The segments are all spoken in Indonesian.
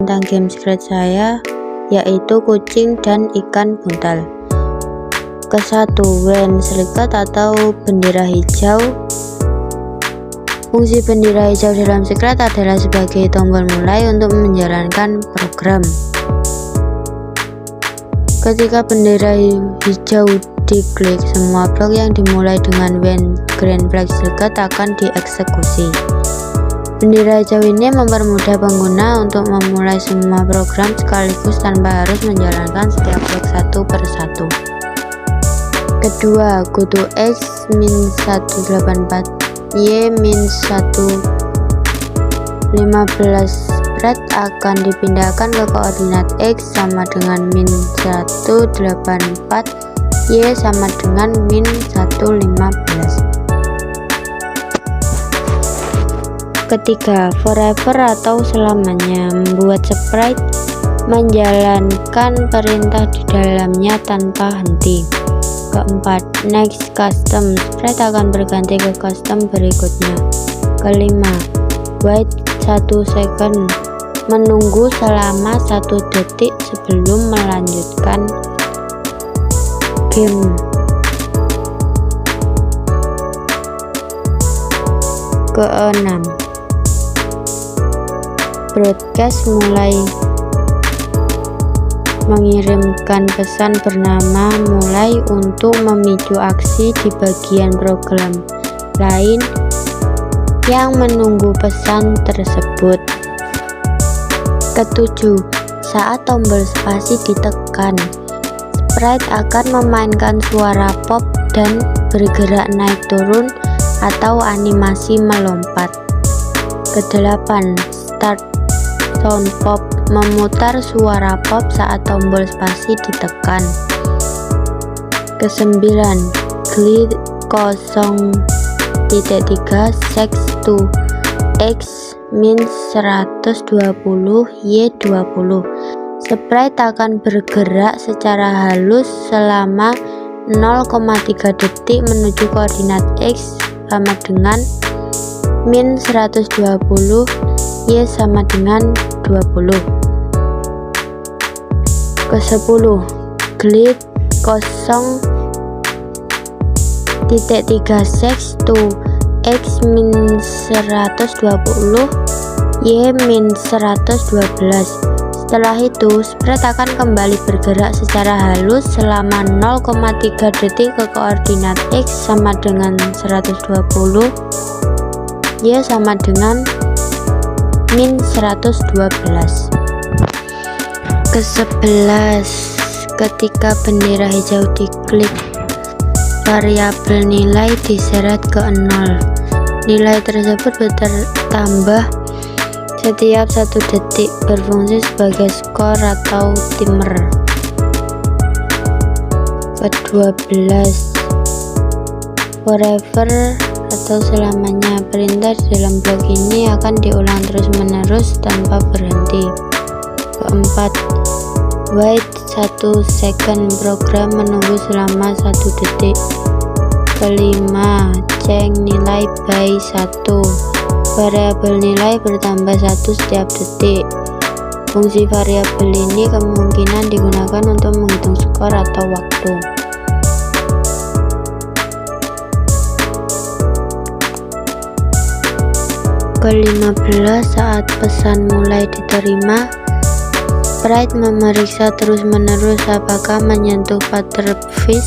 tentang game secret saya, yaitu kucing dan ikan buntal. Ke-1, when serikat atau bendera hijau. Fungsi bendera hijau dalam secret adalah sebagai tombol mulai untuk menjalankan program. Ketika bendera hijau diklik, semua blok yang dimulai dengan when green flag secret akan dieksekusi. Bendera hijau ini mempermudah pengguna untuk memulai semua program sekaligus tanpa harus menjalankan setiap blok satu per satu. Kedua, go to x-184 y-115 spread akan dipindahkan ke koordinat x sama dengan -184, y sama dengan -115. Ketiga, forever atau selamanya, membuat sprite menjalankan perintah di dalamnya tanpa henti. Keempat, next custom, sprite akan berganti ke custom berikutnya. Kelima, wait 1 second, menunggu selama 1 detik sebelum melanjutkan game. Keenam, broadcast mulai mengirimkan pesan bernama mulai untuk memicu aksi di bagian program lain yang menunggu pesan tersebut. Ketujuh, saat tombol spasi ditekan, sprite akan memainkan suara pop dan bergerak naik turun atau animasi melompat. Kedelapan, start sound pop, memutar suara pop saat tombol spasi ditekan. Kesembilan, glide 0.3 sex to x-120 y20. Sprite akan bergerak secara halus selama 0,3 detik menuju koordinat x sama dengan -120, y sama dengan 20. Ke-10, glide 0.3 sex to x-120 y-112. Setelah itu, sprite akan kembali bergerak secara halus selama 0,3 detik ke koordinat x sama dengan 120, y sama dengan -112. Ke-11, ketika bendera hijau diklik, variabel nilai diseret ke 0. Nilai tersebut bertambah setiap 1 detik, berfungsi sebagai skor atau timer. Ke-12, forever atau selamanya, perintah di dalam blok ini akan diulang terus-menerus tanpa berhenti. Keempat, wait 1 second, program menunggu selama 1 detik. Kelima, change nilai by 1, variabel nilai bertambah 1 setiap detik. Fungsi variabel ini kemungkinan digunakan untuk menghitung skor atau waktu. Ke-15, saat pesan mulai diterima, sprite memeriksa terus-menerus apakah menyentuh butterfish.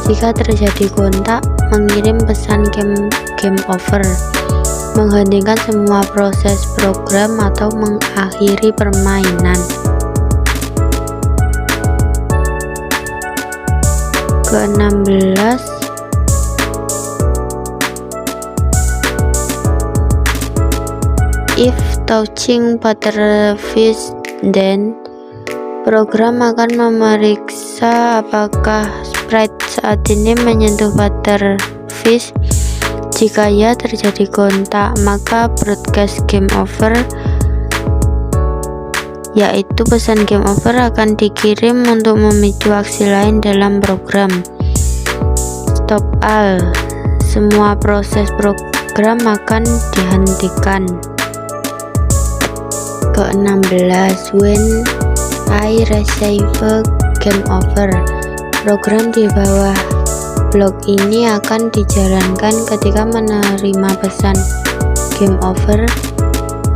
Jika terjadi kontak, mengirim pesan game over, menghentikan semua proses program atau mengakhiri permainan. Ke-16, if touching butterfish, then program akan memeriksa apakah sprite saat ini menyentuh butterfish. Jika ya, terjadi kontak, maka broadcast game over, yaitu pesan game over akan dikirim untuk memicu aksi lain dalam program. Stop all, semua proses program akan dihentikan. Ke-16, when I receive game over. Program di bawah blok ini akan dijalankan ketika menerima pesan game over,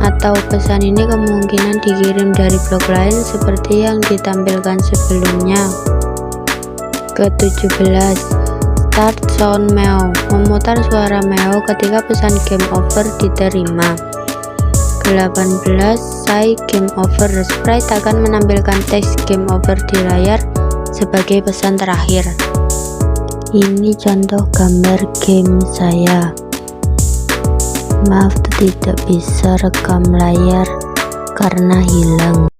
atau pesan ini kemungkinan dikirim dari blok lain seperti yang ditampilkan sebelumnya. Ke-17, start sound meow, memutar suara meow ketika pesan game over diterima. Ke-18, say game over, sprite akan menampilkan teks game over di layar sebagai pesan terakhir. Ini contoh gambar game saya. Maaf tidak bisa rekam layar karena hilang.